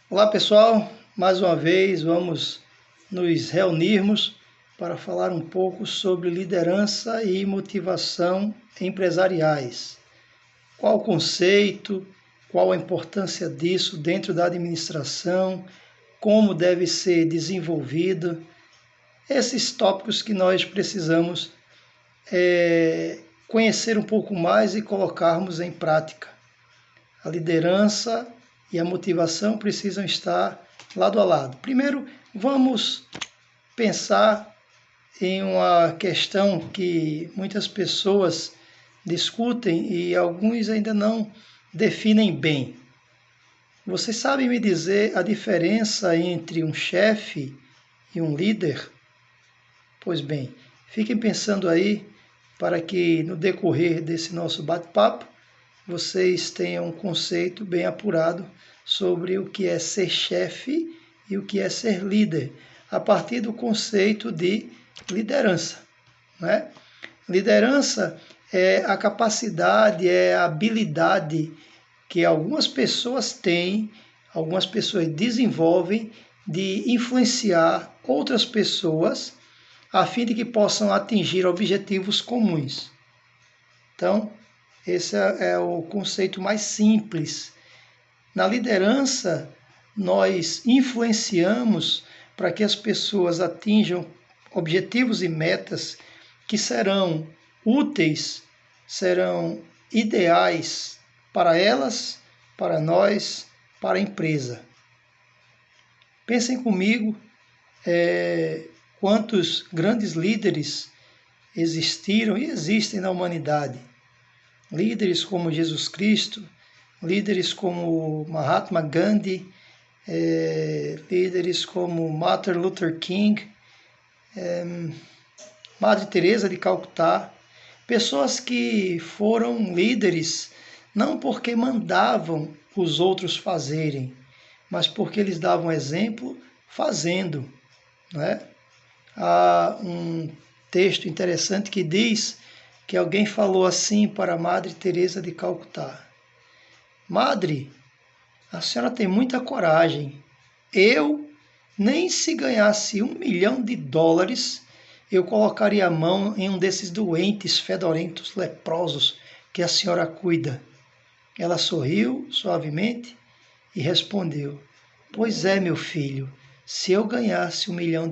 Olá pessoal, mais uma vez vamos nos reunirmos para falar um pouco sobre liderança e motivação empresariais. Qual o conceito, qual a importância disso dentro da administração, como deve ser desenvolvido, esses tópicos que nós precisamos conhecer um pouco mais e colocarmos em prática. A liderança e a motivação precisam estar lado a lado. Primeiro, vamos pensar em uma questão que muitas pessoas discutem e alguns ainda não definem bem. Vocês sabem me dizer a diferença entre um chefe e um líder? Pois bem, fiquem pensando aí para que no decorrer desse nosso bate-papo vocês tenham um conceito bem apurado sobre o que é ser chefe e o que é ser líder, a partir do conceito de liderança, né? Liderança é a capacidade, é a habilidade que algumas pessoas têm, algumas pessoas desenvolvem de influenciar outras pessoas a fim de que possam atingir objetivos comuns. Então, esse é o conceito mais simples. Na liderança, nós influenciamos para que as pessoas atinjam objetivos e metas que serão úteis, serão ideais para elas, para nós, para a empresa. Pensem comigo quantos grandes líderes existiram e existem na humanidade. Líderes como Jesus Cristo, líderes como Mahatma Gandhi, líderes como Martin Luther King, Madre Teresa de Calcutá, pessoas que foram líderes não porque mandavam os outros fazerem, mas porque eles davam exemplo fazendo, né? Há um texto interessante que diz que alguém falou assim para Madre Teresa de Calcutá: Madre, a senhora tem muita coragem. Eu, nem se ganhasse $1 milhão, eu colocaria a mão em um desses doentes, fedorentos, leprosos que a senhora cuida. Ela sorriu suavemente e respondeu: Pois é, meu filho, se eu ganhasse $1 milhão,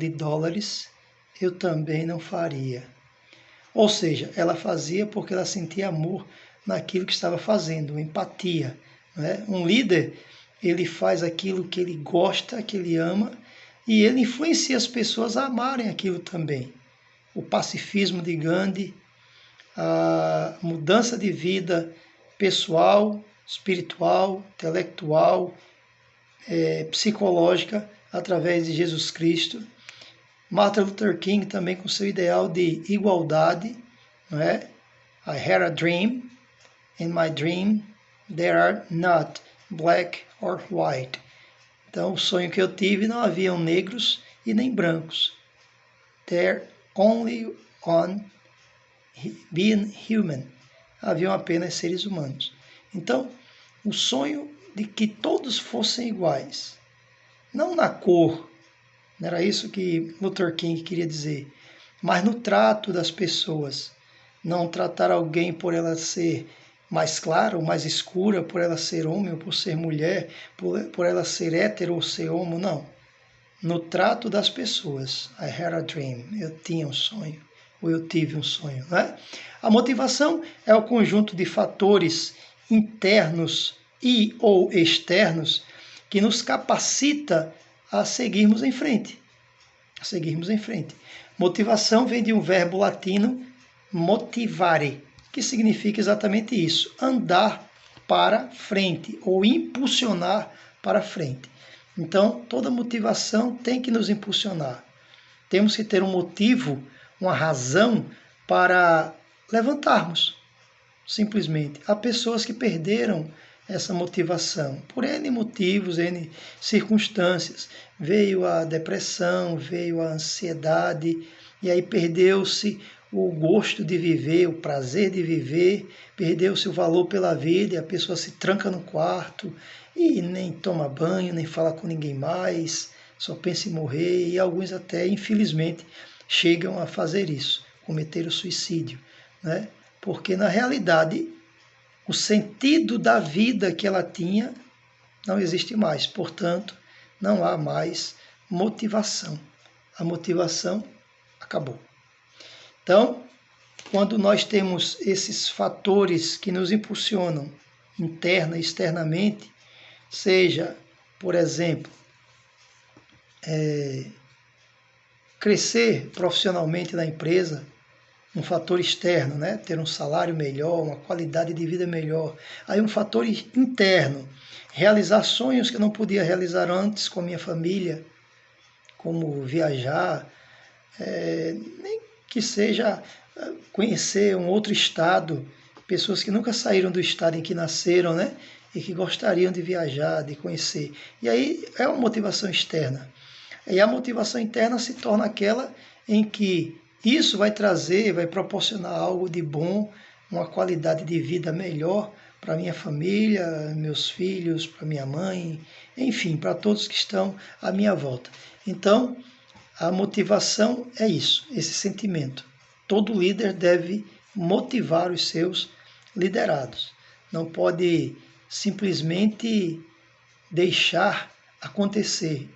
eu também não faria. Ou seja, ela fazia porque ela sentia amor naquilo que estava fazendo, empatia. Né? Um líder, ele faz aquilo que ele gosta, que ele ama, e ele influencia as pessoas a amarem aquilo também. O pacifismo de Gandhi, a mudança de vida pessoal, espiritual, intelectual, psicológica, através de Jesus Cristo. Martin Luther King também com seu ideal de igualdade, não é? I had a dream. In my dream, there are not black or white. Então, o sonho que eu tive não haviam negros e nem brancos. There only on being human. Haviam apenas seres humanos. Então, o sonho de que todos fossem iguais. Não na cor, não era isso que Luther King queria dizer, mas no trato das pessoas. Não tratar alguém por ela ser mais clara ou mais escura, por ela ser homem ou por ser mulher, por ela ser hétero ou ser homo, não. No trato das pessoas. I had a dream. Eu tinha um sonho, ou eu tive um sonho. Né? A motivação é o conjunto de fatores internos e ou externos que nos capacita a seguirmos em frente. Motivação vem de um verbo latino motivare, que significa exatamente isso, andar para frente ou impulsionar para frente. Então, toda motivação tem que nos impulsionar. Temos que ter um motivo, uma razão para levantarmos, simplesmente. Há pessoas que perderam essa motivação por N motivos, N circunstâncias. Veio a depressão, veio a ansiedade, e aí perdeu-se o gosto de viver, o prazer de viver, perdeu-se o valor pela vida, e a pessoa se tranca no quarto, e nem toma banho, nem fala com ninguém mais, só pensa em morrer, e alguns até, infelizmente, chegam a fazer isso, cometer o suicídio, né? Porque, na realidade, o sentido da vida que ela tinha não existe mais, portanto, não há mais motivação. A motivação acabou. Então, quando nós temos esses fatores que nos impulsionam interna e externamente, seja, por exemplo, crescer profissionalmente na empresa, um fator externo, né? Ter um salário melhor, uma qualidade de vida melhor. Aí um fator interno, realizar sonhos que eu não podia realizar antes com a minha família, como viajar, nem que seja conhecer um outro estado, pessoas que nunca saíram do estado em que nasceram, né? E que gostariam de viajar, de conhecer. E aí é uma motivação externa. E a motivação interna se torna aquela em que isso vai trazer, vai proporcionar algo de bom, uma qualidade de vida melhor para minha família, meus filhos, para minha mãe, enfim, para todos que estão à minha volta. Então, a motivação é isso, esse sentimento. Todo líder deve motivar os seus liderados. Não pode simplesmente deixar acontecer,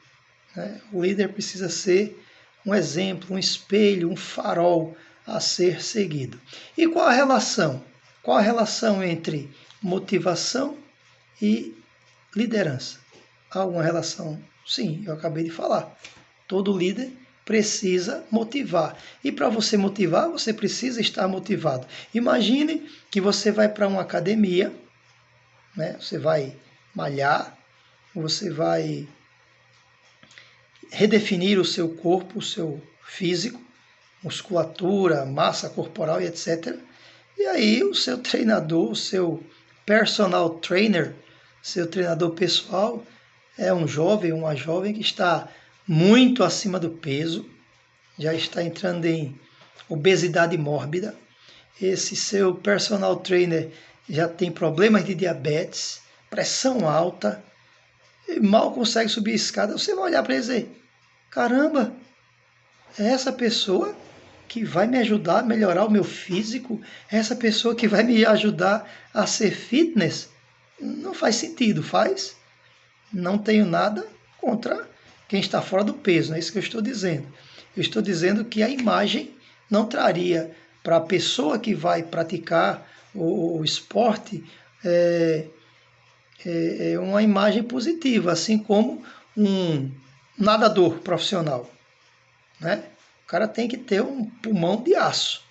né? O líder precisa ser um exemplo, um espelho, um farol a ser seguido. E qual a relação? Qual a relação entre motivação e liderança? Há alguma relação? Sim, eu acabei de falar. Todo líder precisa motivar. E para você motivar, você precisa estar motivado. Imagine que você vai para uma academia, né? Você vai malhar, você vai redefinir o seu corpo, o seu físico, musculatura, massa corporal e etc. E aí o seu treinador, o seu personal trainer, seu treinador pessoal, é um jovem, uma jovem que está muito acima do peso, já está entrando em obesidade mórbida. Esse seu personal trainer já tem problemas de diabetes, pressão alta, mal consegue subir a escada. Você vai olhar para ele e dizer: caramba, é essa pessoa que vai me ajudar a melhorar o meu físico? É essa pessoa que vai me ajudar a ser fitness? Não faz sentido, faz? Não tenho nada contra quem está fora do peso, não é isso que eu estou dizendo. Eu estou dizendo que a imagem não traria para a pessoa que vai praticar o esporte uma imagem positiva, assim como um nadador profissional, né? O cara tem que ter um pulmão de aço.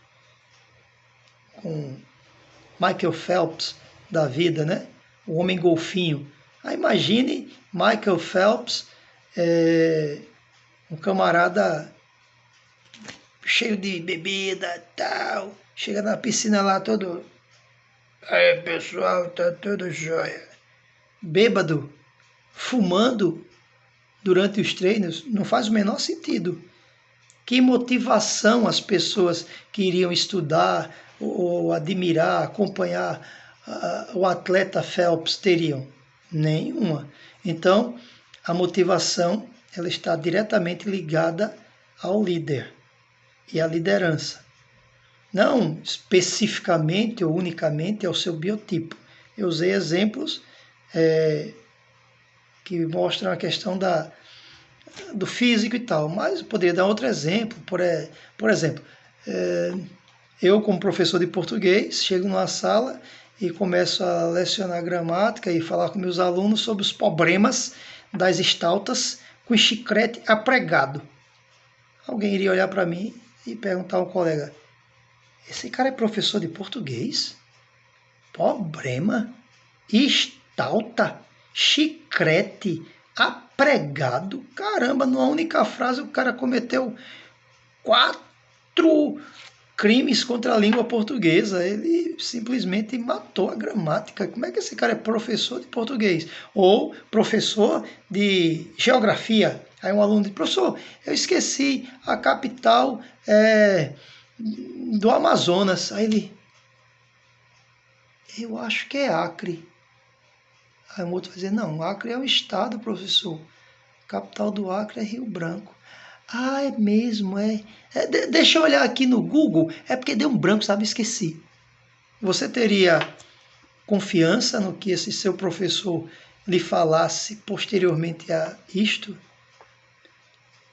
Com Michael Phelps da vida, né? O homem golfinho. Aí imagine Michael Phelps, um camarada cheio de bebida, tal, chega na piscina lá todo, aí pessoal, tá tudo jóia, bêbado, fumando durante os treinos, não faz o menor sentido. Que motivação as pessoas que iriam estudar ou admirar, acompanhar o atleta Phelps teriam? Nenhuma. Então, a motivação ela está diretamente ligada ao líder e à liderança. Não especificamente ou unicamente ao seu biotipo. Eu usei exemplos que mostram a questão do físico e tal, mas eu poderia dar outro exemplo. Por exemplo, eu como professor de português, chego numa sala e começo a lecionar gramática e falar com meus alunos sobre os problemas das estaltas com chiclete apregado. Alguém iria olhar para mim e perguntar ao colega: esse cara é professor de português? Problema? Estalta? Chiclete apregado? Caramba, numa única frase o cara cometeu 4 crimes contra a língua portuguesa. Ele simplesmente matou a gramática. Como é que esse cara é professor de português? Ou professor de geografia? Aí um aluno diz: professor, eu esqueci a capital do Amazonas. Aí ele: eu acho que é Acre. Aí o outro vai dizer, não, Acre é um estado, professor. A capital do Acre é Rio Branco. Ah, é mesmo, é. Deixa eu olhar aqui no Google. É porque deu um branco, sabe? Esqueci. Você teria confiança no que esse seu professor lhe falasse posteriormente a isto?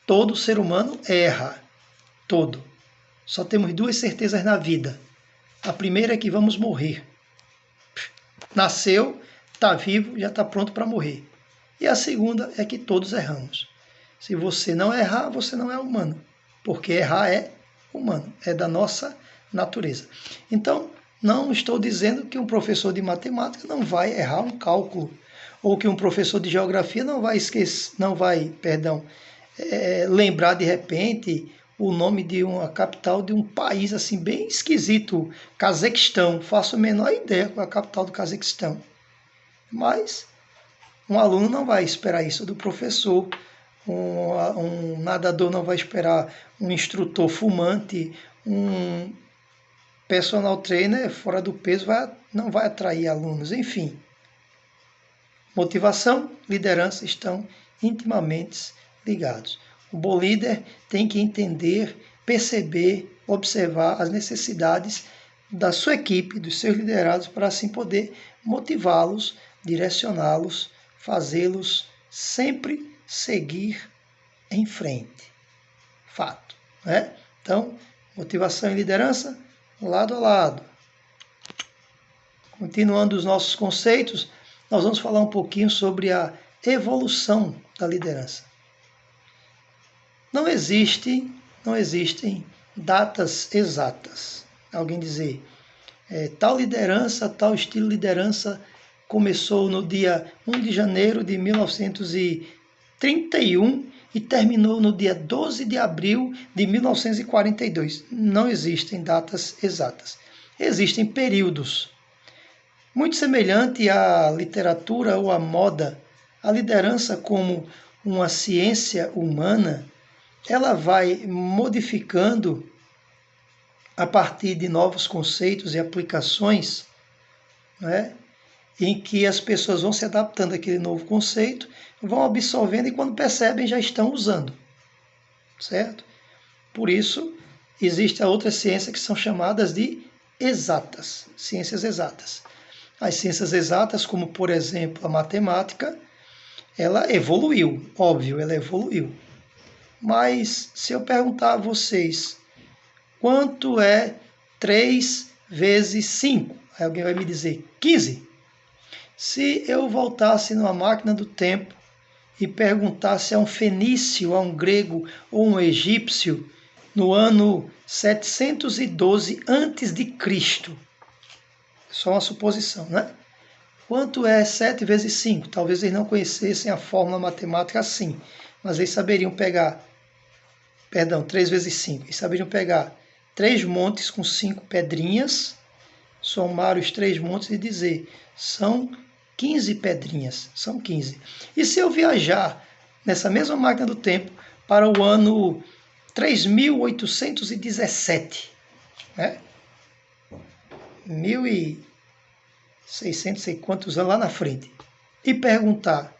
Todo ser humano erra. Todo. Só temos duas certezas na vida. A primeira é que vamos morrer. Nasceu, está vivo, já está pronto para morrer. E a segunda é que todos erramos. Se você não errar, você não é humano. Porque errar é humano, é da nossa natureza. Então, não estou dizendo que um professor de matemática não vai errar um cálculo, ou que um professor de geografia não vai lembrar de repente o nome de uma capital de um país assim bem esquisito, Cazaquistão. Faço a menor ideia qual é a capital do Cazaquistão. Mas um aluno não vai esperar isso do professor, um nadador não vai esperar um instrutor fumante, um personal trainer fora do peso não vai atrair alunos. Enfim, motivação, liderança estão intimamente ligados. O bom líder tem que entender, perceber, observar as necessidades da sua equipe, dos seus liderados, para assim poder motivá-los, direcioná-los, fazê-los sempre seguir em frente. Fato, né? Então, motivação e liderança, lado a lado. Continuando os nossos conceitos, nós vamos falar um pouquinho sobre a evolução da liderança. Não existem datas exatas. Alguém dizer, tal liderança, tal estilo de liderança começou no dia 1 de janeiro de 1931 e terminou no dia 12 de abril de 1942. Não existem datas exatas. Existem períodos. Muito semelhante à literatura ou à moda, a liderança como uma ciência humana, ela vai modificando a partir de novos conceitos e aplicações, né, em que as pessoas vão se adaptando àquele novo conceito, vão absorvendo e quando percebem já estão usando, certo? Por isso, existe a outra ciência que são chamadas de exatas, ciências exatas. As ciências exatas, como por exemplo a matemática, ela evoluiu, óbvio, ela evoluiu. Mas se eu perguntar a vocês, quanto é 3 vezes 5? Aí alguém vai me dizer, 15. Se eu voltasse numa máquina do tempo e perguntasse a um fenício, a um grego ou um egípcio, no ano 712 a.C., só uma suposição, né? Quanto é 7 vezes 5? Talvez eles não conhecessem a fórmula matemática assim, mas eles saberiam pegar, 3 vezes 5, eles saberiam pegar 3 montes com 5 pedrinhas, somar os 3 montes e dizer, são 15 pedrinhas, são 15. E se eu viajar nessa mesma máquina do tempo para o ano 3817, né? 1600, sei quantos anos lá na frente, e perguntar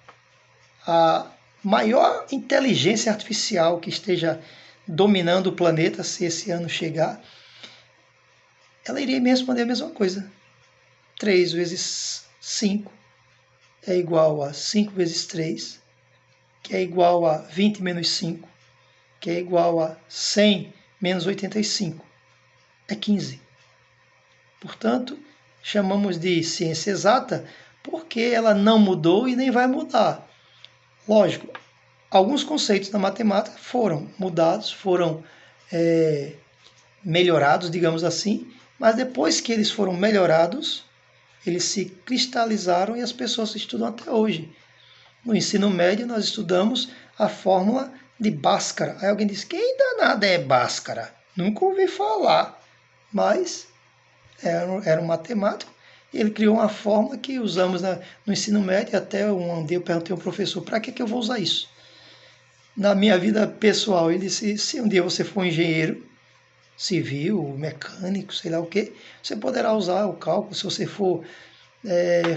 a maior inteligência artificial que esteja dominando o planeta, se esse ano chegar, ela iria me responder a mesma coisa. 3 vezes 5 é igual a 5 vezes 3, que é igual a 20 menos 5, que é igual a 100 menos 85. É 15. Portanto, chamamos de ciência exata porque ela não mudou e nem vai mudar. Lógico, alguns conceitos da matemática foram mudados, foram melhorados, digamos assim, mas depois que eles foram melhorados, eles se cristalizaram e as pessoas estudam até hoje. No ensino médio, nós estudamos a fórmula de Bhaskara. Aí alguém diz, quem danada é Bhaskara? Nunca ouvi falar, mas era um matemático. Ele criou uma fórmula que usamos no ensino médio. Até um dia eu perguntei ao professor, para que eu vou usar isso? Na minha vida pessoal, ele disse, se um dia você for engenheiro civil, mecânico, sei lá o que, você poderá usar o cálculo. Se você for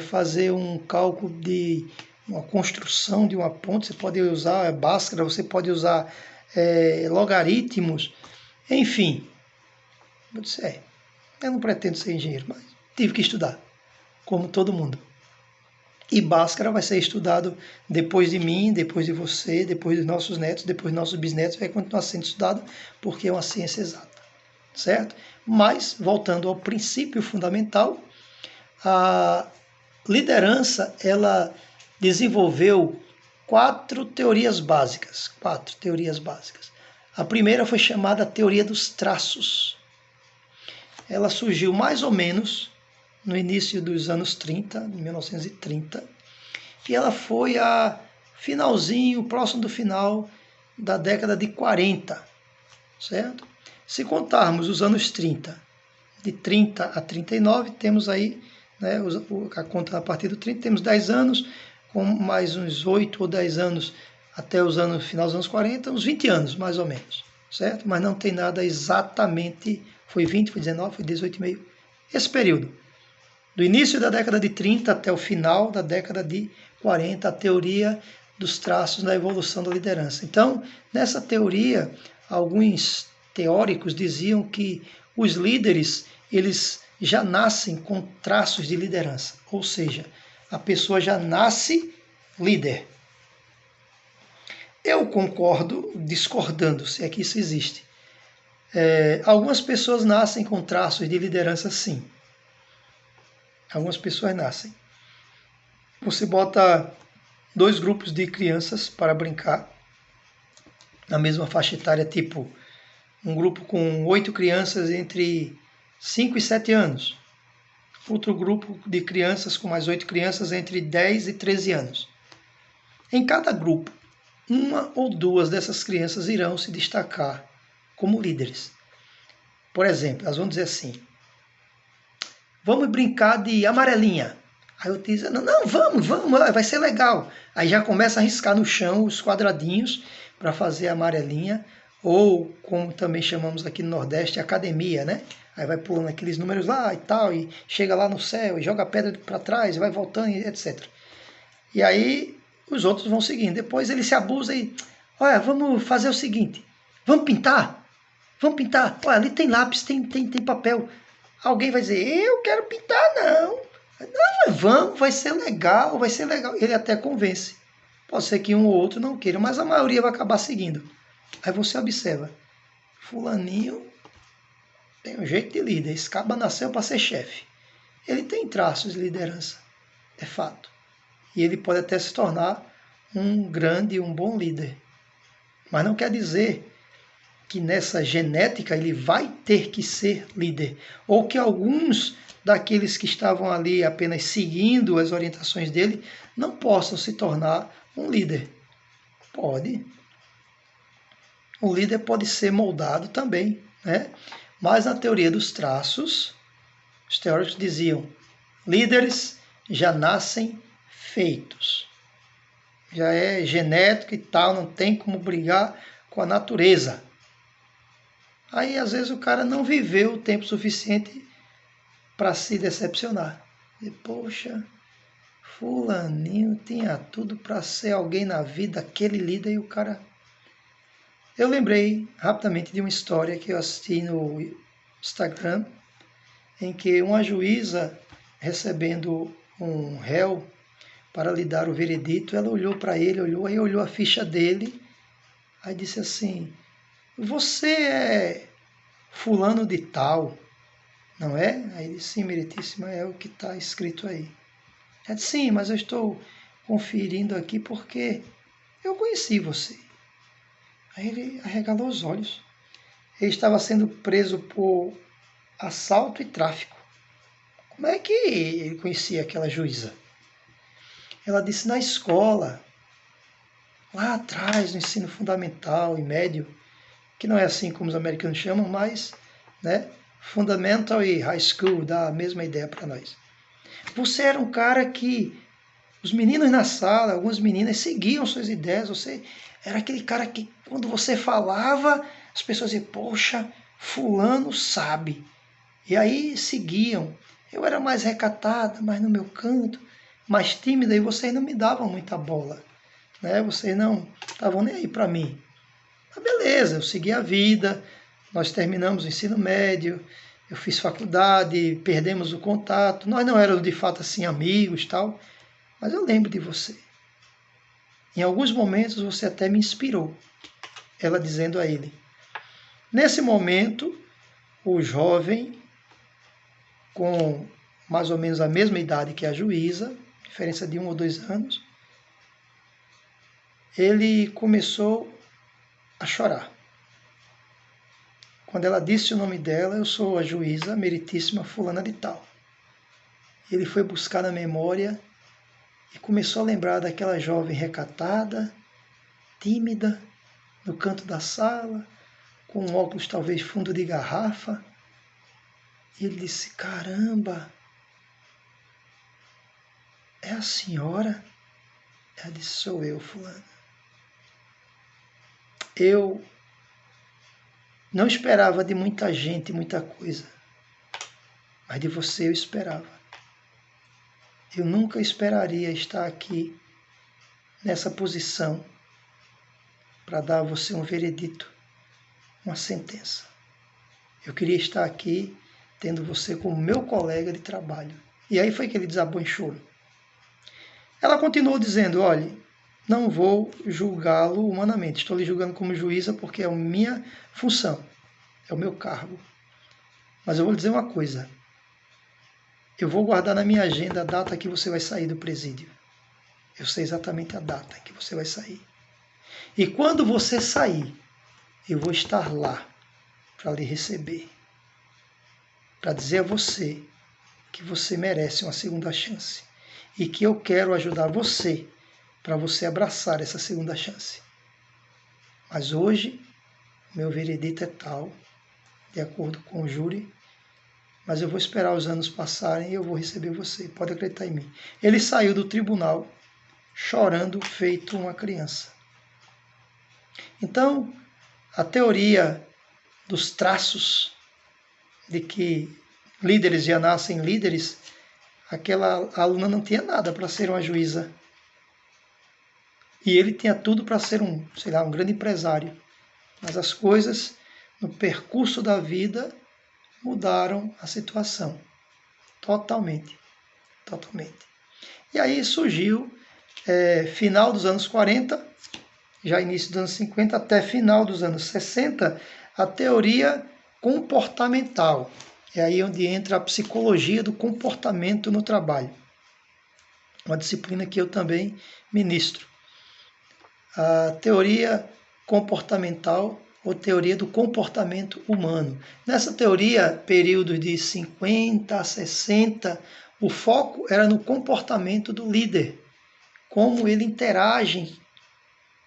fazer um cálculo de uma construção de uma ponte, você pode usar Bhaskara, você pode usar logaritmos, enfim. Eu disse, eu não pretendo ser engenheiro, mas tive que estudar, como todo mundo. E Bhaskara vai ser estudado depois de mim, depois de você, depois dos nossos netos, depois dos nossos bisnetos, vai continuar sendo estudado porque é uma ciência exata, certo? Mas, voltando ao princípio fundamental, a liderança, ela desenvolveu 4 teorias básicas. A primeira foi chamada teoria dos traços. Ela surgiu mais ou menos no início dos anos 30, de 1930, e ela foi próximo do final da década de 40, certo? Se contarmos os anos 30, de 30 a 39, temos aí, né, a conta a partir do 30, temos 10 anos, com mais uns 8 ou 10 anos até final dos anos 40, uns 20 anos, mais ou menos, certo? Mas não tem nada exatamente, foi 20, foi 19, foi 18,5, esse período. Do início da década de 30 até o final da década de 40, a teoria dos traços na evolução da liderança. Então, nessa teoria, alguns teóricos diziam que os líderes, eles já nascem com traços de liderança, ou seja, a pessoa já nasce líder. Eu concordo, discordando, se é que isso existe. Algumas pessoas nascem com traços de liderança, sim. Algumas pessoas nascem. Você bota 2 grupos de crianças para brincar, na mesma faixa etária, tipo um grupo com 8 crianças entre 5 e 7 anos, outro grupo de crianças com mais 8 crianças entre 10 e 13 anos. Em cada grupo, 1 ou 2 dessas crianças irão se destacar como líderes. Por exemplo, elas vão dizer assim, vamos brincar de amarelinha. Aí eu disse, não, vamos, vai ser legal. Aí já começa a riscar no chão os quadradinhos para fazer a amarelinha, ou como também chamamos aqui no Nordeste, academia, né? Aí vai pulando aqueles números lá e tal, e chega lá no céu, e joga a pedra para trás, e vai voltando, etc. E aí os outros vão seguindo. Depois ele se abusa e, olha, vamos fazer o seguinte, vamos pintar. Olha, ali tem lápis, tem papel. Alguém vai dizer, eu quero pintar, não. Não, vamos, vai ser legal. Ele até convence. Pode ser que um ou outro não queira, mas a maioria vai acabar seguindo. Aí você observa, fulaninho tem um jeito de líder, esse caba nasceu para ser chefe. Ele tem traços de liderança, é fato. E ele pode até se tornar um grande, um bom líder. Mas não quer dizer que nessa genética ele vai ter que ser líder, ou que alguns daqueles que estavam ali apenas seguindo as orientações dele não possam se tornar um líder. Pode. O líder pode ser moldado também, né? Mas na teoria dos traços, os teóricos diziam, líderes já nascem feitos. Já é genético e tal, não tem como brigar com a natureza. Aí, às vezes, o cara não viveu o tempo suficiente para se decepcionar. E, poxa, fulaninho tinha tudo para ser alguém na vida, aquele líder, e o cara... Eu lembrei rapidamente de uma história que eu assisti no Instagram, em que uma juíza, recebendo um réu para lhe dar o veredito, ela olhou para ele, olhou a ficha dele, aí disse assim, você é fulano de tal, não é? Aí ele disse, sim, meritíssima, é o que está escrito aí. Ela disse, sim, mas eu estou conferindo aqui porque eu conheci você. Aí ele arregalou os olhos. Ele estava sendo preso por assalto e tráfico. Como é que ele conhecia aquela juíza? Ela disse, na escola, lá atrás, no ensino fundamental e médio, que não é assim como os americanos chamam, mas, né, fundamental e high school dá a mesma ideia para nós. Você era um cara que os meninos na sala, algumas meninas seguiam suas ideias, você era aquele cara que quando você falava, as pessoas diziam, poxa, fulano sabe. E aí seguiam. Eu era mais recatada, mais no meu canto, mais tímida, e vocês não me davam muita bola, né? Vocês não estavam nem aí para mim. Mas beleza, eu segui a vida, nós terminamos o ensino médio, eu fiz faculdade, perdemos o contato. Nós não éramos de fato assim amigos, tal, mas eu lembro de você. Em alguns momentos você até me inspirou. Ela dizendo a ele. Nesse momento, o jovem, com mais ou menos a mesma idade que a juíza, diferença de 1 ou 2 anos, ele começou a chorar. Quando ela disse o nome dela, eu sou a juíza meritíssima fulana de tal. Ele foi buscar na memória e começou a lembrar daquela jovem recatada, tímida, no canto da sala, com um óculos talvez fundo de garrafa. E ele disse, caramba, é a senhora? Ela disse, sou eu, fulana. Eu não esperava de muita gente, muita coisa, mas de você eu esperava. Eu nunca esperaria estar aqui nessa posição para dar a você um veredito, uma sentença. Eu queria estar aqui tendo você como meu colega de trabalho. E aí foi que ele desabou em choro. Ela continuou dizendo, olha, não vou julgá-lo humanamente, estou lhe julgando como juíza porque é a minha função, é o meu cargo. Mas eu vou lhe dizer uma coisa, eu vou guardar na minha agenda a data que você vai sair do presídio. Eu sei exatamente a data que você vai sair. E quando você sair, eu vou estar lá para lhe receber, para dizer a você que você merece uma segunda chance e que eu quero ajudar você para você abraçar essa segunda chance. Mas hoje, meu veredito é tal, de acordo com o júri, mas eu vou esperar os anos passarem e eu vou receber você, pode acreditar em mim. Ele saiu do tribunal chorando feito uma criança. Então, a teoria dos traços de que líderes já nascem líderes, aquela aluna não tinha nada para ser uma juíza. E ele tinha tudo para ser um grande empresário. Mas as coisas, no percurso da vida, mudaram a situação. Totalmente. Totalmente. E aí surgiu, final dos anos 40, já início dos anos 50, até final dos anos 60, a teoria comportamental. É aí onde entra a psicologia do comportamento no trabalho. Uma disciplina que eu também ministro. A teoria comportamental ou teoria do comportamento humano. Nessa teoria, períodos de 50 a 60, o foco era no comportamento do líder, como ele interage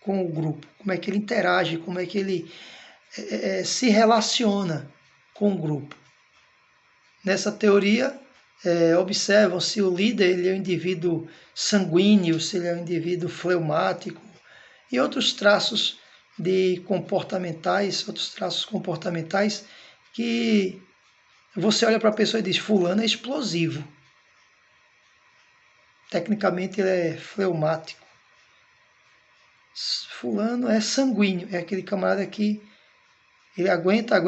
com o grupo, como é que ele interage, como é que ele se relaciona com o grupo. Nessa teoria, observam se o líder ele é um indivíduo sanguíneo, se ele é um indivíduo fleumático e outros traços comportamentais que você olha para a pessoa e diz, fulano é explosivo. Tecnicamente ele é fleumático. Fulano é sanguíneo, é aquele camarada que ele aguenta,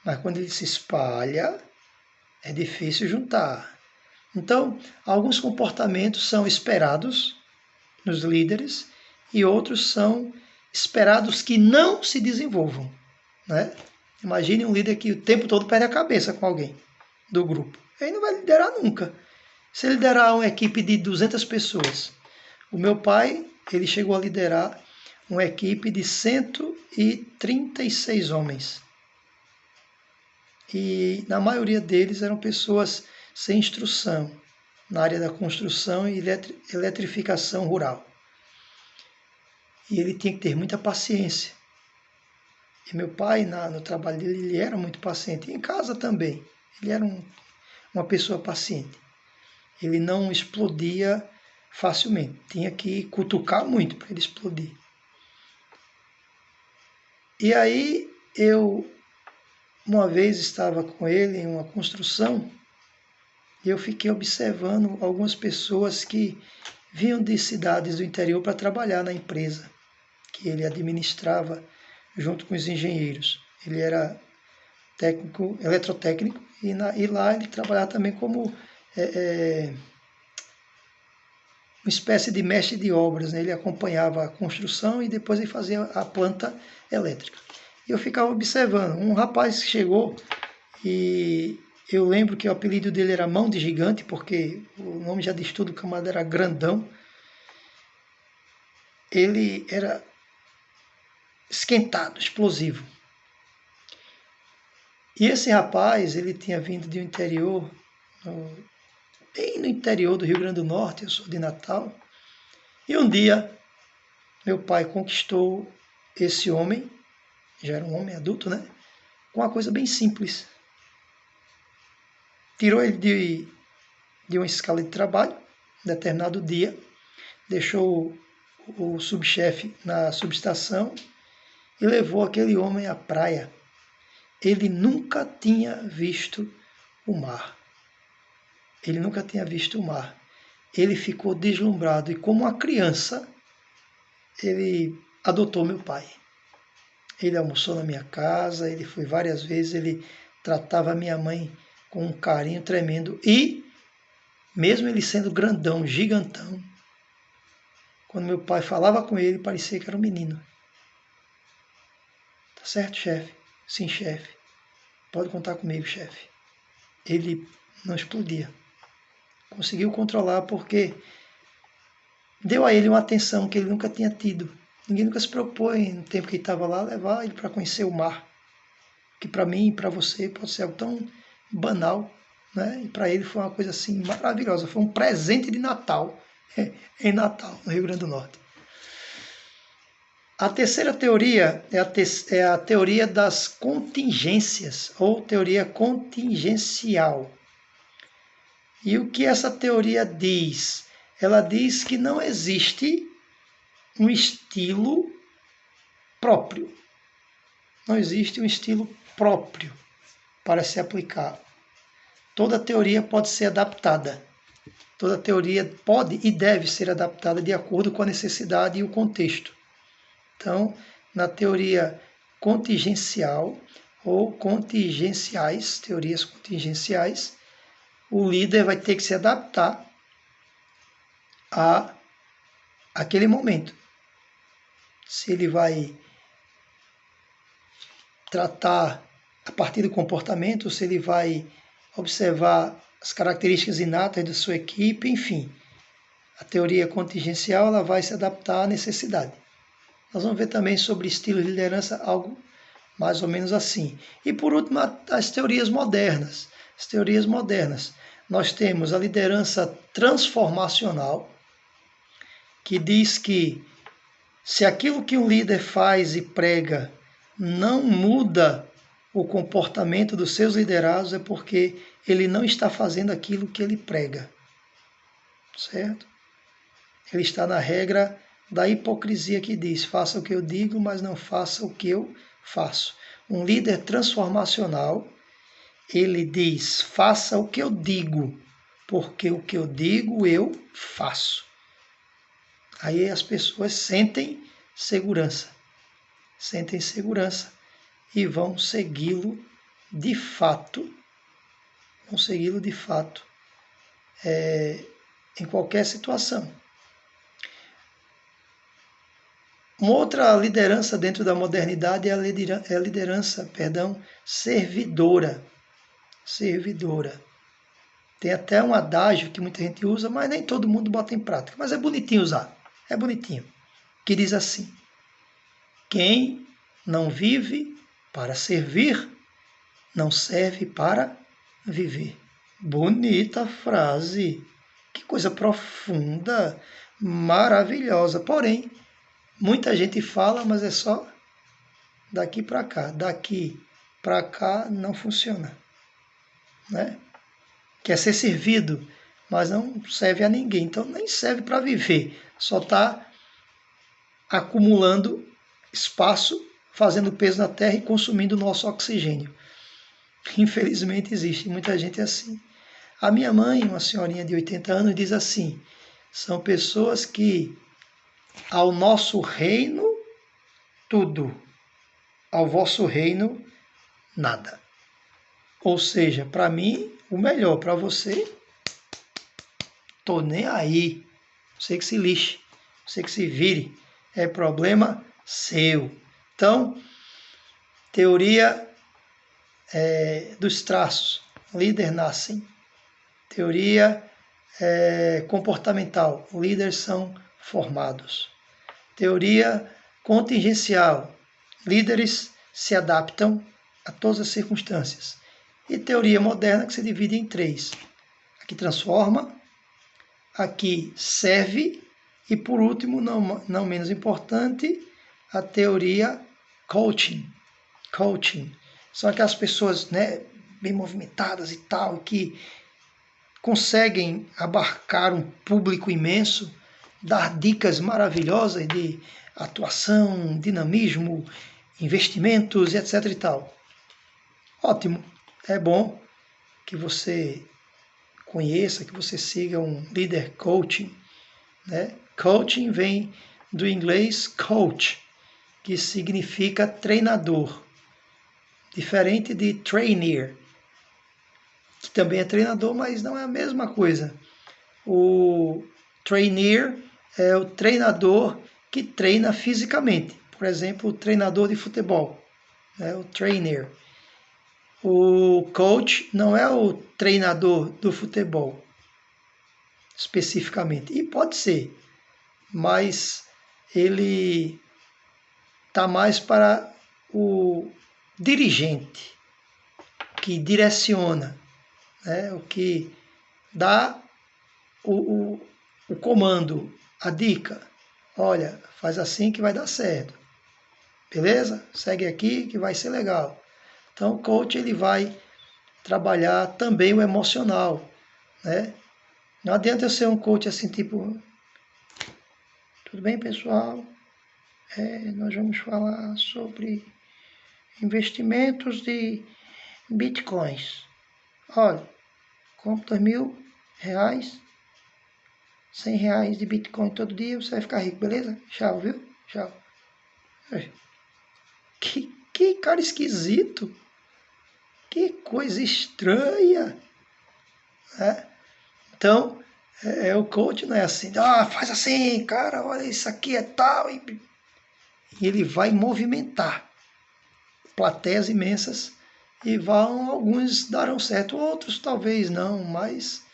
mas quando ele se espalha, é difícil juntar. Então, alguns comportamentos são esperados nos líderes e outros são esperados que não se desenvolvam, né? Imagine um líder que o tempo todo perde a cabeça com alguém do grupo. Ele não vai liderar nunca. Se ele liderar uma equipe de 200 pessoas, o meu pai, ele chegou a liderar uma equipe de 136 homens. E na maioria deles eram pessoas sem instrução na área da construção e eletrificação rural. E ele tinha que ter muita paciência. E meu pai, no trabalho dele, ele era muito paciente. E em casa também. Ele era uma pessoa paciente. Ele não explodia facilmente. Tinha que cutucar muito para ele explodir. E aí eu, uma vez, estava com ele em uma construção eu fiquei observando algumas pessoas que vinham de cidades do interior para trabalhar na empresa que ele administrava junto com os engenheiros. Ele era técnico, eletrotécnico, e lá ele trabalhava também como uma espécie de mestre de obras, né? Ele acompanhava a construção e depois ele fazia a planta elétrica. E eu ficava observando. Um rapaz que chegou e eu lembro que o apelido dele era Mão de Gigante, porque o nome já diz tudo, o camarada era grandão. Ele era esquentado, explosivo. E esse rapaz, ele tinha vindo de um interior, bem no interior do Rio Grande do Norte, eu sou de Natal. E um dia, meu pai conquistou esse homem, já era um homem adulto, né? Com uma coisa bem simples. Tirou ele de uma escala de trabalho, um determinado dia, deixou o subchefe na subestação e levou aquele homem à praia. Ele nunca tinha visto o mar. Ele nunca tinha visto o mar. Ele ficou deslumbrado e, como uma criança, ele adotou meu pai. Ele almoçou na minha casa, ele foi várias vezes, ele tratava a minha mãe com um carinho tremendo. E, mesmo ele sendo grandão, gigantão, quando meu pai falava com ele, parecia que era um menino. Tá certo, chefe? Sim, chefe. Pode contar comigo, chefe. Ele não explodia. Conseguiu controlar porque deu a ele uma atenção que ele nunca tinha tido. Ninguém nunca se propôs, no tempo que ele estava lá, levar ele para conhecer o mar. Que para mim e para você pode ser algo tão banal, né? E para ele foi uma coisa assim maravilhosa. Foi um presente de Natal, em Natal, no Rio Grande do Norte. A terceira teoria é a teoria das contingências, ou teoria contingencial. E o que essa teoria diz? Ela diz que não existe um estilo próprio. Não existe um estilo próprio para se aplicar. Toda teoria pode ser adaptada. Toda teoria pode e deve ser adaptada de acordo com a necessidade e o contexto. Então, na teoria contingencial ou contingenciais, teorias contingenciais, o líder vai ter que se adaptar a aquele momento. Se ele vai tratar a partir do comportamento, se ele vai observar as características inatas da sua equipe, enfim. A teoria contingencial ela vai se adaptar à necessidade. Nós vamos ver também sobre estilo de liderança, algo mais ou menos assim. E por último, as teorias modernas. As teorias modernas. Nós temos a liderança transformacional, que diz que se aquilo que um líder faz e prega não muda o comportamento dos seus liderados, é porque ele não está fazendo aquilo que ele prega. Certo? Ele está na regra da hipocrisia que diz: faça o que eu digo, mas não faça o que eu faço. Um líder transformacional, ele diz: faça o que eu digo, porque o que eu digo eu faço. Aí as pessoas sentem segurança e vão segui-lo de fato, em qualquer situação. Uma outra liderança dentro da modernidade é a liderança, servidora. Tem até um adágio que muita gente usa, mas nem todo mundo bota em prática. Mas é bonitinho usar, é bonitinho. Que diz assim: quem não vive para servir, não serve para viver. Bonita frase, que coisa profunda, maravilhosa. Porém, muita gente fala, mas é só daqui para cá. Daqui para cá não funciona, né? Quer ser servido, mas não serve a ninguém. Então nem serve para viver. Só está acumulando espaço, fazendo peso na terra e consumindo o nosso oxigênio. Infelizmente existe muita gente assim. A minha mãe, uma senhorinha de 80 anos, diz assim: são pessoas que ao nosso reino, tudo, ao vosso reino, nada. Ou seja, para mim, o melhor, para você, tô nem aí. Você que se lixe, você que se vire, é problema seu. Então, teoria dos traços, líder nascem. Teoria comportamental, líderes são formados. Teoria contingencial, líderes se adaptam a todas as circunstâncias. E teoria moderna, que se divide em 3. Aqui transforma, aqui serve e, por último, não menos importante, a teoria coaching. Coaching. São aquelas pessoas, né, bem movimentadas e tal, que conseguem abarcar um público imenso, dar dicas maravilhosas de atuação, dinamismo, investimentos, etc. e tal. Ótimo, é bom que você conheça, que você siga um líder coaching, né? Coaching vem do inglês coach, que significa treinador, diferente de trainer, que também é treinador, mas não é a mesma coisa. O trainer é o treinador que treina fisicamente, por exemplo, o treinador de futebol, né? O trainer. O coach não é o treinador do futebol, especificamente. E pode ser, mas ele está mais para o dirigente, que direciona, né? O que dá o comando, a dica. Olha, faz assim que vai dar certo. Beleza? Segue aqui que vai ser legal. Então, o coach ele vai trabalhar também o emocional, né? Não adianta eu ser um coach assim, tipo, tudo bem, pessoal? Nós vamos falar sobre investimentos de bitcoins. Olha, compra R$2.000, R$100 de bitcoin todo dia, você vai ficar rico, beleza? Tchau, viu? Tchau. Que cara esquisito. Que coisa estranha. Né? Então, o coach não é assim, faz assim, cara, olha, isso aqui é tal. E ele vai movimentar plateias imensas e alguns darão certo, outros talvez não, mas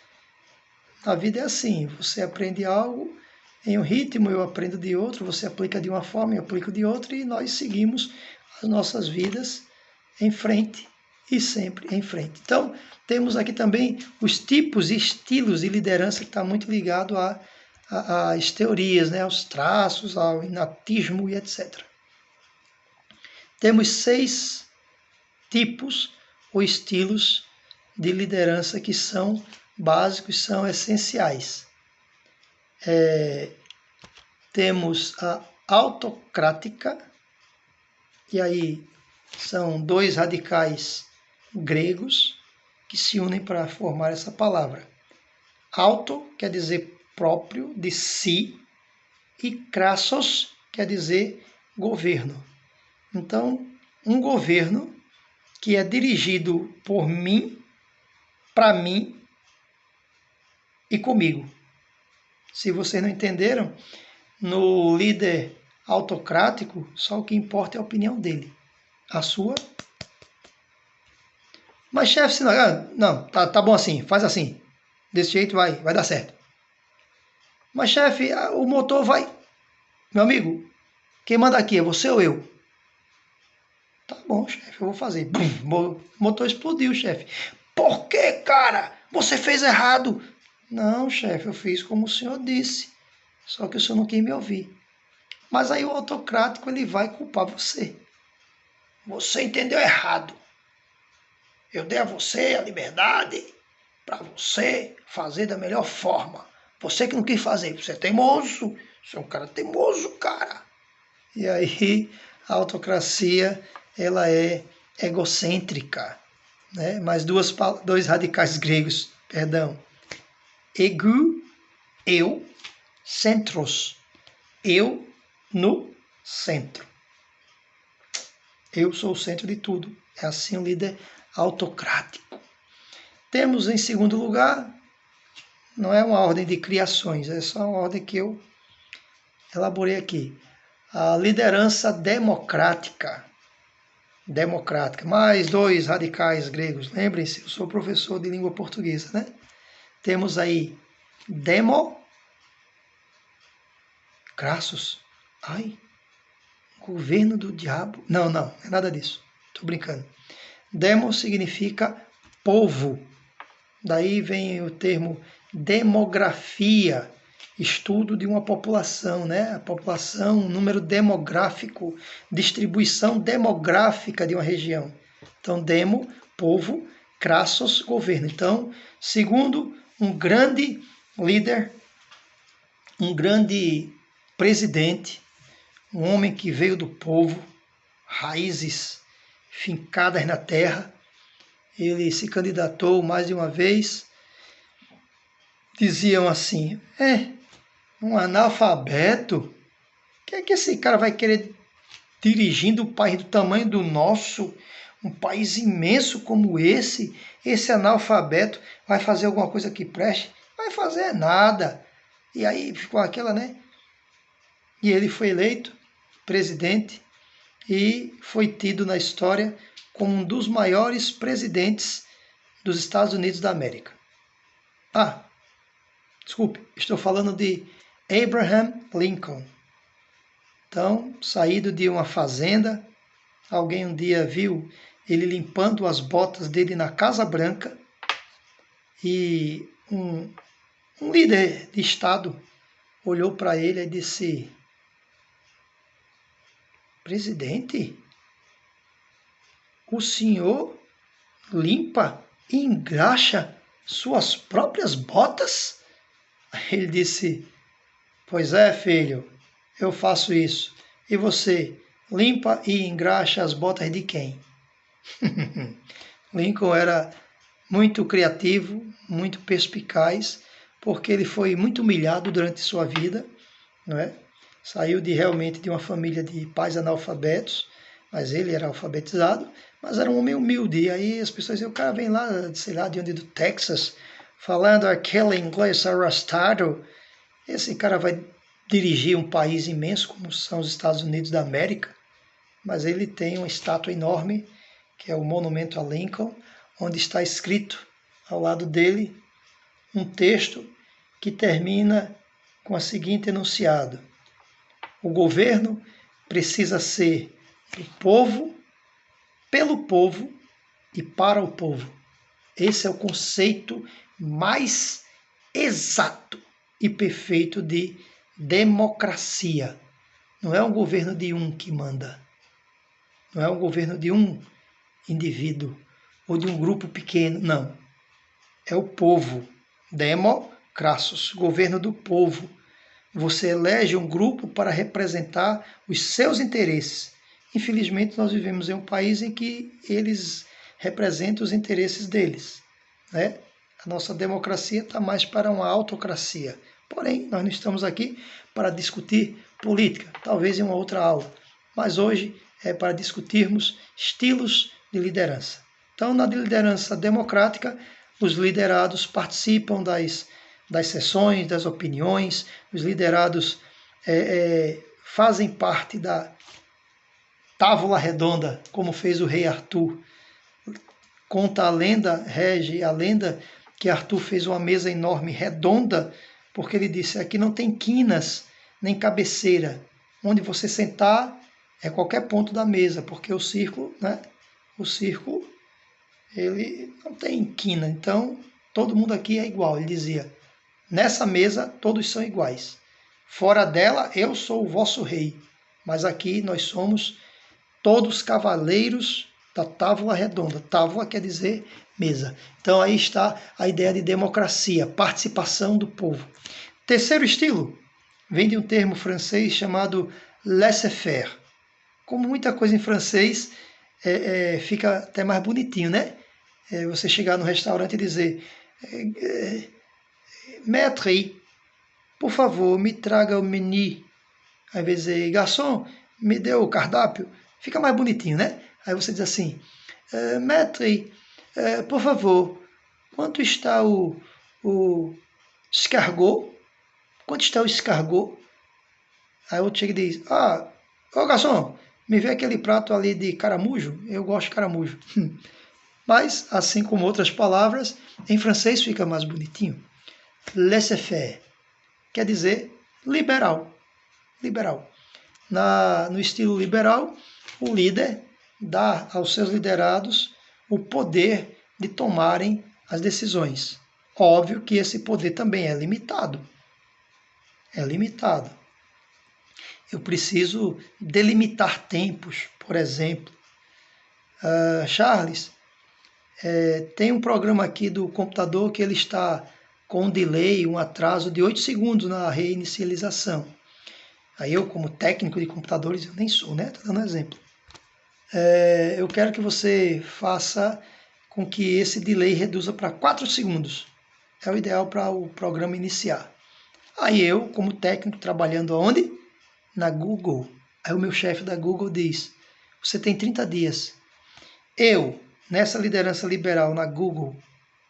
a vida é assim, você aprende algo em um ritmo, eu aprendo de outro, você aplica de uma forma, eu aplico de outra e nós seguimos as nossas vidas em frente e sempre em frente. Então, temos aqui também os tipos e estilos de liderança que está muito ligado às teorias, né, aos traços, ao inatismo e etc. Temos 6 tipos ou estilos de liderança que são básicos, são essenciais. Temos a autocrática, e aí são 2 radicais gregos que se unem para formar essa palavra. Auto quer dizer próprio, de si, e krassos quer dizer governo. Então, um governo que é dirigido por mim, para mim e comigo. Se vocês não entenderam, no líder autocrático, só o que importa é a opinião dele. A sua. Mas, chefe, se não, tá bom assim, faz assim. Desse jeito vai dar certo. Mas, chefe, o motor vai. Meu amigo, quem manda aqui é você ou eu? Tá bom, chefe, eu vou fazer. Bum, o motor explodiu, chefe. Por que, cara? Você fez errado. Não, chefe, eu fiz como o senhor disse. Só que o senhor não quis me ouvir. Mas aí o autocrático ele vai culpar você. Você entendeu errado. Eu dei a você a liberdade para você fazer da melhor forma. Você que não quis fazer, você é teimoso. Você é um cara teimoso, cara. E aí a autocracia ela é egocêntrica, né? Mas 2 radicais gregos perdão. Ego, eu, centros, eu no centro. Eu sou o centro de tudo. É assim um líder autocrático. Temos em segundo lugar, não é uma ordem de criações, é só uma ordem que eu elaborei aqui. A liderança democrática. Mais dois radicais gregos. Lembrem-se, eu sou professor de língua portuguesa, né? Temos aí demo, Crassus. Ai, governo do diabo. Não é nada disso. Estou brincando. Demo significa povo. Daí vem o termo demografia, estudo de uma população, né? A população, número demográfico, distribuição demográfica de uma região. Então, demo, povo, Crassus, governo. Então, segundo um grande líder, um grande presidente, um homem que veio do povo, raízes fincadas na terra, ele se candidatou mais de uma vez. Diziam assim, um analfabeto? Que é que esse cara vai querer dirigindo um país do tamanho do nosso, um país imenso como esse analfabeto vai fazer alguma coisa que preste? Vai fazer nada. E aí ficou aquela, né? E ele foi eleito presidente e foi tido na história como um dos maiores presidentes dos Estados Unidos da América. Desculpe, estou falando de Abraham Lincoln. Então, saído de uma fazenda, alguém um dia viu ele limpando as botas dele na Casa Branca e um líder de Estado olhou para ele e disse: presidente, o senhor limpa e engraxa suas próprias botas? Ele disse: pois é, filho, eu faço isso. E você, limpa e engraxa as botas de quem? Lincoln era muito criativo, muito perspicaz, porque ele foi muito humilhado durante sua vida, não é? Saiu realmente de uma família de pais analfabetos, mas ele era alfabetizado, mas era um homem humilde. E aí as pessoas diziam, o cara vem lá, sei lá, de onde, do Texas, falando aquele inglês arrastado. Esse cara vai dirigir um país imenso como são os Estados Unidos da América, mas ele tem uma estátua enorme, que é o Monumento a Lincoln, onde está escrito ao lado dele um texto que termina com o seguinte enunciado: o governo precisa ser do povo, pelo povo e para o povo. Esse é o conceito mais exato e perfeito de democracia. Não é um governo de um que manda. Não é um governo de um indivíduo ou de um grupo pequeno, não. É o povo. Demo, Crassus, governo do povo. Você elege um grupo para representar os seus interesses. Infelizmente, nós vivemos em um país em que eles representam os interesses deles, né? A nossa democracia está mais para uma autocracia. Porém, nós não estamos aqui para discutir política, talvez em uma outra aula. Mas hoje é para discutirmos estilos de liderança. Então, na liderança democrática, os liderados participam das sessões, das opiniões, os liderados fazem parte da tábua redonda, como fez o rei Arthur. Conta a lenda, rege a lenda, que Arthur fez uma mesa enorme, redonda, porque ele disse, aqui não tem quinas, nem cabeceira. Onde você sentar é qualquer ponto da mesa, porque o círculo, né? O círculo, ele não tem quina, então todo mundo aqui é igual. Ele dizia, nessa mesa todos são iguais. Fora dela eu sou o vosso rei, mas aqui nós somos todos cavaleiros da tábua redonda. Tábua quer dizer mesa. Então aí está a ideia de democracia, participação do povo. Terceiro estilo vem de um termo francês chamado laissez-faire. Como muita coisa em francês, fica até mais bonitinho, né? Você chegar no restaurante e dizer, Maître, por favor, me traga o menu. Ao invés de dizer, garçom, me dê o cardápio, fica mais bonitinho, né? Aí você diz assim, Maître, por favor, quanto está o escargot? Quanto está o escargot? Aí o outro chega e diz, ô garçom, me vê aquele prato ali de caramujo? Eu gosto de caramujo. Mas, assim como outras palavras, em francês fica mais bonitinho. Laissez-faire quer dizer liberal. Liberal. No estilo liberal, o líder dá aos seus liderados o poder de tomarem as decisões. Óbvio que esse poder também é limitado. É limitado. Eu preciso delimitar tempos, por exemplo. Charles, tem um programa aqui do computador que ele está com um delay, um atraso de 8 segundos na reinicialização. Aí eu, como técnico de computadores, eu nem sou, né? Estou dando um exemplo. Eu quero que você faça com que esse delay reduza para 4 segundos. É o ideal para o programa iniciar. Aí eu, como técnico, trabalhando aonde? Na Google. Aí o meu chefe da Google diz, você tem 30 dias. Eu, nessa liderança liberal na Google,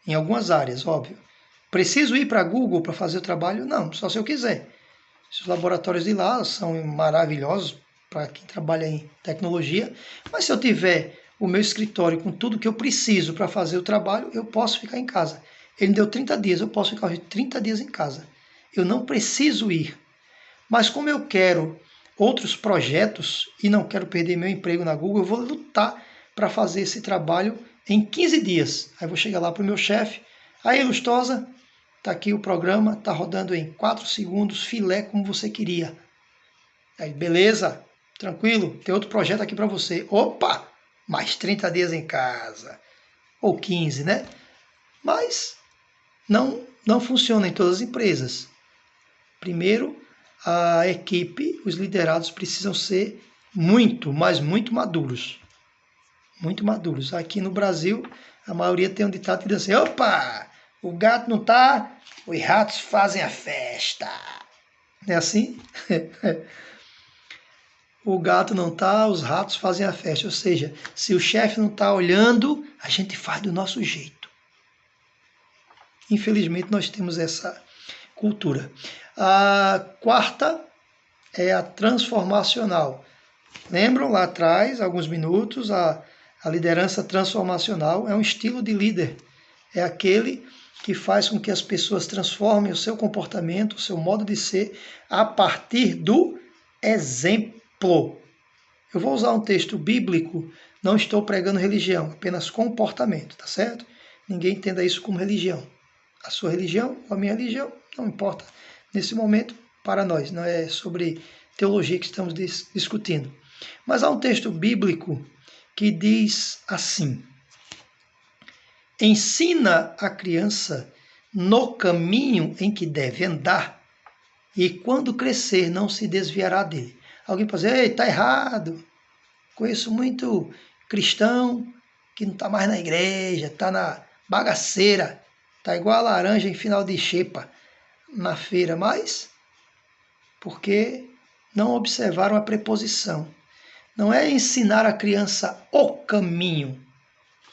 em algumas áreas, óbvio, preciso ir para a Google para fazer o trabalho? Não, só se eu quiser. Os laboratórios de lá são maravilhosos para quem trabalha em tecnologia, mas se eu tiver o meu escritório com tudo que eu preciso para fazer o trabalho, eu posso ficar em casa. Ele me deu 30 dias, eu posso ficar 30 dias em casa. Eu não preciso ir. Mas como eu quero outros projetos e não quero perder meu emprego na Google, eu vou lutar para fazer esse trabalho em 15 dias. Aí vou chegar lá para o meu chefe, aí Lustosa, está aqui o programa, está rodando em 4 segundos, filé como você queria. Aí, beleza, tranquilo, tem outro projeto aqui para você. Opa, mais 30 dias em casa. Ou 15, né? Mas não funciona em todas as empresas. Primeiro, a equipe, os liderados precisam ser muito, mas muito maduros. Muito maduros. Aqui no Brasil, a maioria tem um ditado que diz assim, opa, o gato não tá, os ratos fazem a festa. Não é assim? O gato não tá, os ratos fazem a festa. Ou seja, se o chefe não tá olhando, a gente faz do nosso jeito. Infelizmente, nós temos essa cultura. A quarta é a transformacional. Lembram lá atrás, alguns minutos, a liderança transformacional é um estilo de líder. É aquele que faz com que as pessoas transformem o seu comportamento, o seu modo de ser, a partir do exemplo. Eu vou usar um texto bíblico, não estou pregando religião, apenas comportamento, tá certo? Ninguém entenda isso como religião. A sua religião ou a minha religião, não importa nesse momento para nós, não é sobre teologia que estamos discutindo. Mas há um texto bíblico que diz assim: ensina a criança no caminho em que deve andar, e quando crescer não se desviará dele. Alguém pode dizer, ei, está errado. Conheço muito cristão que não está mais na igreja, está na bagaceira, está igual a laranja em final de xepa na feira, mas porque não observaram a preposição. Não é ensinar a criança o caminho,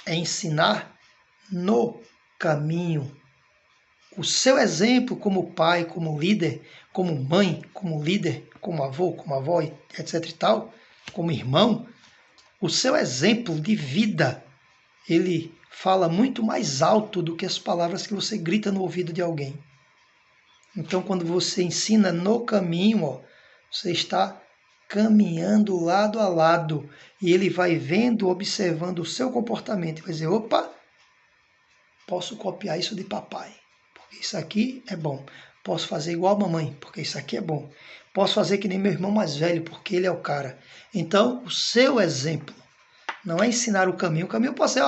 é ensinar no caminho. O seu exemplo como pai, como líder, como mãe, como líder, como avô, como avó, etc e tal, como irmão, o seu exemplo de vida, ele fala muito mais alto do que as palavras que você grita no ouvido de alguém. Então, quando você ensina no caminho, você está caminhando lado a lado e ele vai vendo, observando o seu comportamento e vai dizer, opa, posso copiar isso de papai, porque isso aqui é bom. Posso fazer igual a mamãe, porque isso aqui é bom. Posso fazer que nem meu irmão mais velho, porque ele é o cara. Então, o seu exemplo não é ensinar o caminho. O caminho pode ser,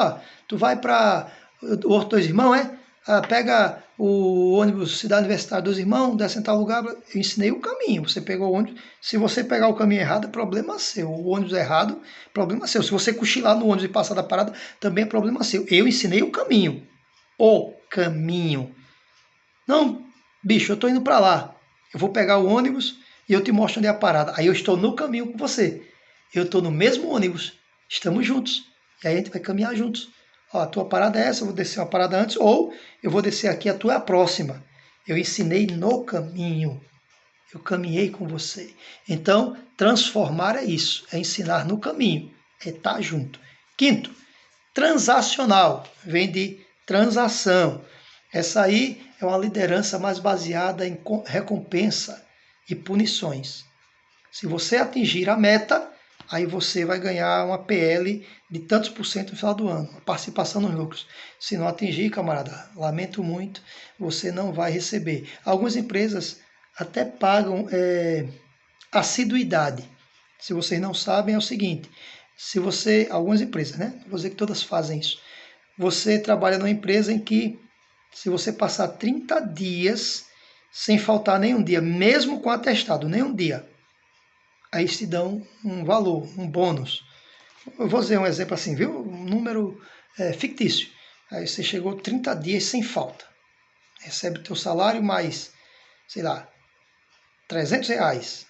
tu vai para o Horto Dois Irmãos, pega o ônibus Cidade Universitária dos Irmãos, desce em tal lugar. Eu ensinei o caminho. Você pegou o ônibus. Se você pegar o caminho errado, é problema seu. O ônibus errado, problema seu. Se você cochilar no ônibus e passar da parada, também é problema seu. Eu ensinei o caminho. O caminho. Não, bicho, eu estou indo para lá. Eu vou pegar o ônibus e eu te mostro onde é a parada. Aí eu estou no caminho com você. Eu estou no mesmo ônibus. Estamos juntos. E aí a gente vai caminhar juntos. Ó, a tua parada é essa, eu vou descer uma parada antes, ou eu vou descer aqui, a tua é a próxima. Eu ensinei no caminho. Eu caminhei com você. Então, transformar é isso, é ensinar no caminho, é estar junto. Quinto, transacional, vem de transação. Essa aí é uma liderança mais baseada em recompensa e punições. Se você atingir a meta, aí você vai ganhar uma PL de tantos por cento no final do ano, a participação nos lucros. Se não atingir, camarada, lamento muito, você não vai receber. Algumas empresas até pagam assiduidade. Se vocês não sabem, é o seguinte, se você, algumas empresas, né? Não vou dizer que todas fazem isso. Você trabalha numa empresa em que, se você passar 30 dias sem faltar nenhum dia, mesmo com atestado, nenhum dia, aí te dão um valor, um bônus. Eu vou dizer um exemplo assim, viu? Um número fictício. Aí você chegou 30 dias sem falta. Recebe teu salário mais, sei lá, R$300,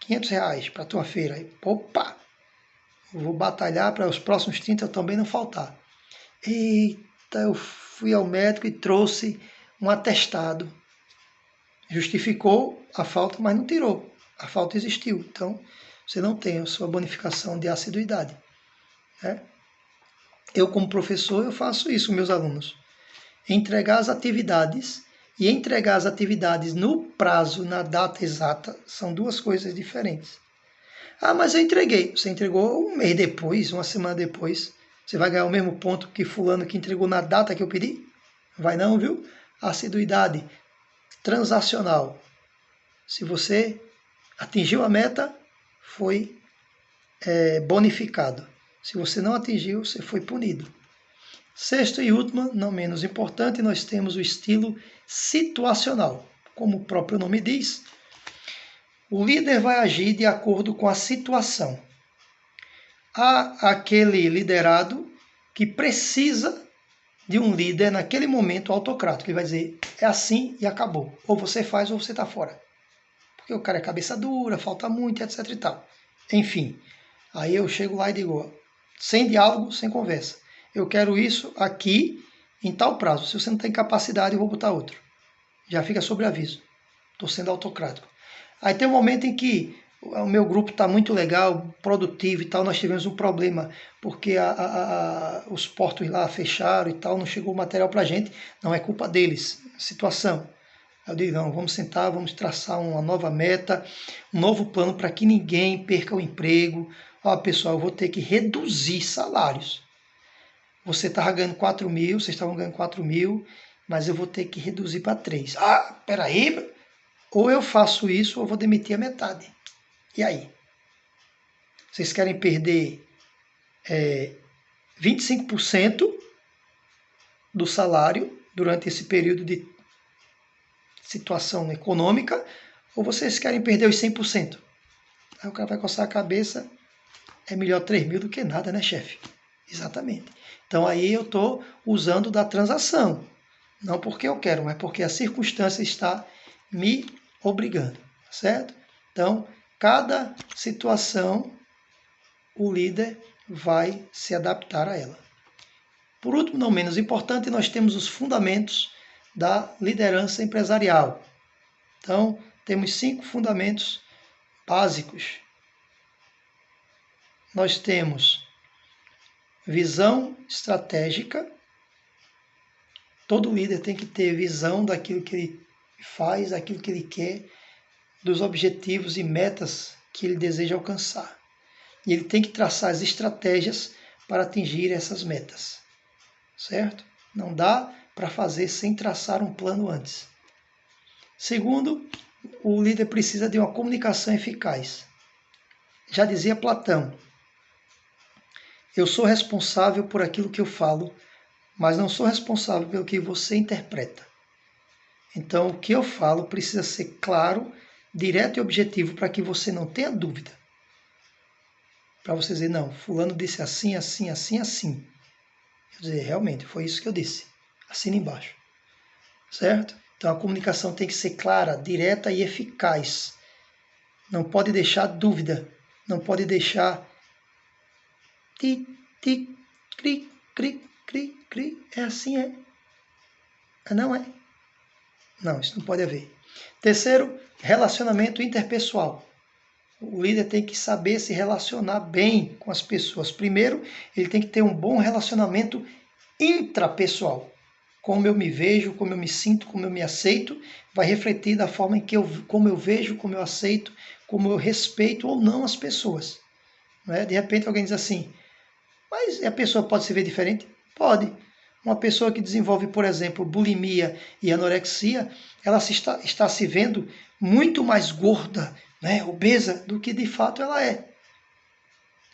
R$500 para a tua feira. Aí, opa! Eu vou batalhar para os próximos 30 eu também não faltar. Eita, eu fui ao médico e trouxe um atestado. Justificou a falta, mas não tirou. A falta existiu. Então, você não tem a sua bonificação de assiduidade. Né? Eu, como professor, eu faço isso com meus alunos. Entregar as atividades e entregar as atividades no prazo, na data exata, são duas coisas diferentes. Ah, mas eu entreguei. Você entregou um mês depois, uma semana depois. Você vai ganhar o mesmo ponto que fulano que entregou na data que eu pedi? Vai não, viu? Assiduidade transacional. Se você atingiu a meta, foi bonificado. Se você não atingiu, você foi punido. Sexto e última, não menos importante, nós temos o estilo situacional. Como o próprio nome diz, o líder vai agir de acordo com a situação. Há aquele liderado que precisa de um líder naquele momento autocrático. Ele vai dizer, é assim e acabou. Ou você faz ou você está fora. Porque o cara é cabeça dura, falta muito, etc e tal. Enfim, aí eu chego lá e digo, sem diálogo, sem conversa. Eu quero isso aqui em tal prazo. Se você não tem capacidade, eu vou botar outro. Já fica sobre aviso. Estou sendo autocrático. Aí tem um momento em que o meu grupo está muito legal, produtivo e tal. Nós tivemos um problema porque os portos lá fecharam e tal, não chegou o material para a gente. Não é culpa deles, situação. Eu digo, não, vamos sentar, vamos traçar uma nova meta, um novo plano para que ninguém perca o emprego. Ó, pessoal, eu vou ter que reduzir salários. Você estava ganhando 4 mil, vocês estavam ganhando 4 mil, mas eu vou ter que reduzir para 3. Ah, peraí, ou eu faço isso ou eu vou demitir a metade. E aí? Vocês querem perder 25% do salário durante esse período de situação econômica, ou vocês querem perder os 100%? Aí o cara vai coçar a cabeça, é melhor 3 mil do que nada, né, chefe? Exatamente. Então aí eu estou usando da transação, não porque eu quero, mas porque a circunstância está me obrigando, certo? Então, cada situação, o líder vai se adaptar a ela. Por último, não menos importante, nós temos os fundamentos da liderança empresarial. Então, temos 5 fundamentos básicos. Nós temos visão estratégica. Todo líder tem que ter visão daquilo que ele faz, daquilo que ele quer, dos objetivos e metas que ele deseja alcançar. E ele tem que traçar as estratégias para atingir essas metas. Certo? Não dá para fazer sem traçar um plano antes. Segundo, o líder precisa de uma comunicação eficaz. Já dizia Platão, eu sou responsável por aquilo que eu falo, mas não sou responsável pelo que você interpreta. Então, o que eu falo precisa ser claro, direto e objetivo para que você não tenha dúvida. Para você dizer, não, fulano disse assim, assim, assim, assim. Eu dizer, realmente, foi isso que eu disse. Assina embaixo. certo? Então a comunicação tem que ser clara, direta e eficaz. Não pode deixar dúvida, não pode deixar ti, ti, cri, cri, cri, cri. É assim, é? Não é? Não, isso não pode haver. Terceiro, relacionamento interpessoal. O líder tem que saber se relacionar bem com as pessoas. Primeiro, ele tem que ter um bom relacionamento intrapessoal. Como eu me vejo, como eu me sinto, como eu me aceito, vai refletir da forma em que como eu vejo, como eu aceito, como eu respeito ou não as pessoas. Não é? De repente alguém diz assim, mas a pessoa pode se ver diferente? Pode. Uma pessoa que desenvolve, por exemplo, bulimia e anorexia, ela está se vendo muito mais gorda, né, obesa, do que de fato ela é.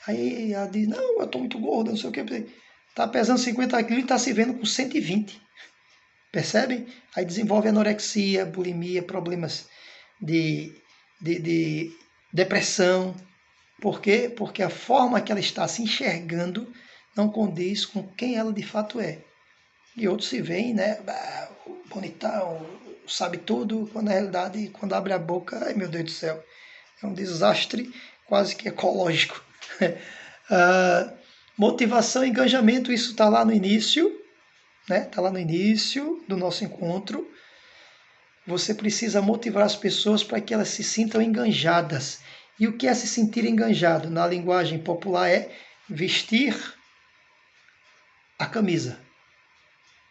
Aí ela diz, não, eu estou muito gorda, não sei o que. Está pesando 50 quilos e está se vendo com 120. Percebe? Aí desenvolve anorexia, bulimia, problemas de depressão. Por quê? Porque a forma que ela está se enxergando não condiz com quem ela de fato é. E outros se veem, né, bonitão, sabe tudo, quando na realidade, quando abre a boca, ai meu Deus do céu, é um desastre quase que ecológico. Motivação e engajamento, isso está lá no início, né? Está lá no início do nosso encontro. Você precisa motivar as pessoas para que elas se sintam enganjadas. E o que é se sentir enganjado? Na linguagem popular é vestir a camisa.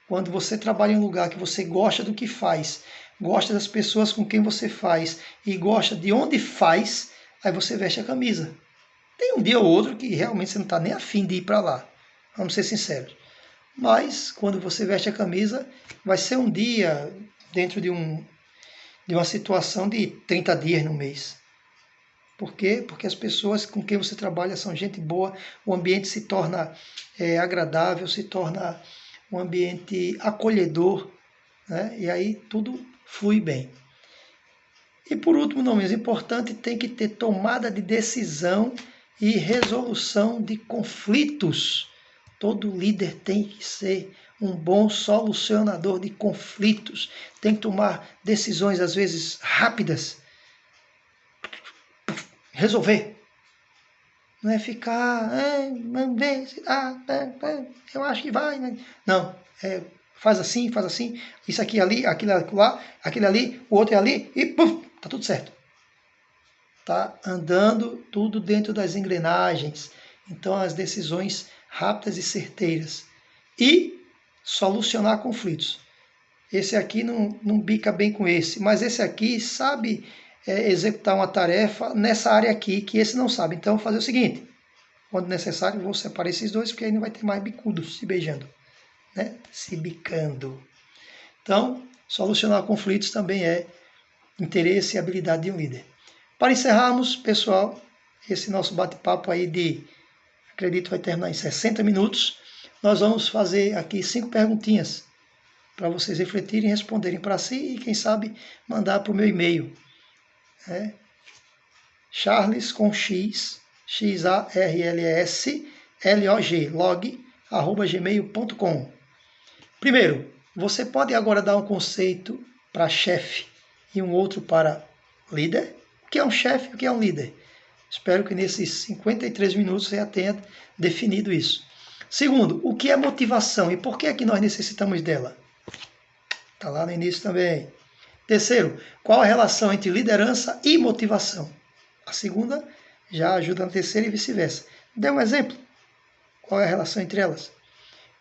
Quando você trabalha em um lugar que você gosta do que faz, gosta das pessoas com quem você faz e gosta de onde faz, aí você veste a camisa. Tem um dia ou outro que realmente você não está nem afim de ir para lá. Vamos ser sinceros. Mas quando você veste a camisa, vai ser um dia dentro de uma situação de 30 dias no mês. Por quê? Porque as pessoas com quem você trabalha são gente boa, o ambiente se torna agradável, se torna um ambiente acolhedor, né? E aí tudo flui bem. E por último, não menos importante, tem que ter tomada de decisão e resolução de conflitos. Todo líder tem que ser um bom solucionador de conflitos. Tem que tomar decisões, às vezes, rápidas. Resolver. Não é ficar, vamos ver, eu acho que vai. Né? Não, faz assim, isso aqui ali, aquilo lá, aquele ali, o outro é ali, e puf, tá tudo certo. Tá andando tudo dentro das engrenagens. Então, as decisões rápidas e certeiras. E solucionar conflitos. Esse aqui não bica bem com esse, mas esse aqui sabe executar uma tarefa nessa área aqui, que esse não sabe. Então, vou fazer o seguinte, quando necessário, vou separar esses dois, porque aí não vai ter mais bicudos se beijando, né? Se bicando. Então, solucionar conflitos também é interesse e habilidade de um líder. Para encerrarmos, pessoal, esse nosso bate-papo aí acredito vai terminar em 60 minutos, nós vamos fazer aqui 5 perguntinhas para vocês refletirem e responderem para si e, quem sabe, mandar para o meu e-mail. Charles com X, XARLSLOG, Primeiro, você pode agora dar um conceito para chefe e um outro para líder? O que é um chefe e o que é um líder? Espero que nesses 53 minutos você já tenha definido isso. Segundo, o que é motivação e por que é que nós necessitamos dela? Está lá no início também. Terceiro, qual a relação entre liderança e motivação? A segunda já ajuda na terceira e vice-versa. Dê um exemplo. Qual é a relação entre elas?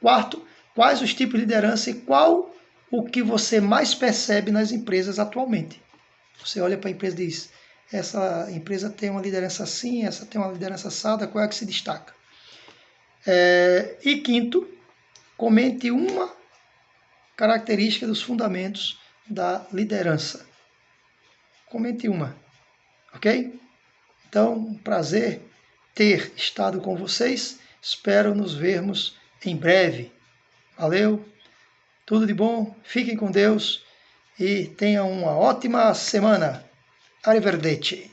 Quarto, quais os tipos de liderança e qual o que você mais percebe nas empresas atualmente? Você olha para a empresa e diz, essa empresa tem uma liderança assim, essa tem uma liderança assada, qual é a que se destaca? E quinto, comente uma característica dos fundamentos da liderança. Comente uma, ok? Então, um prazer ter estado com vocês. Espero nos vermos em breve. Valeu, tudo de bom, fiquem com Deus e tenham uma ótima semana. Arrivederci.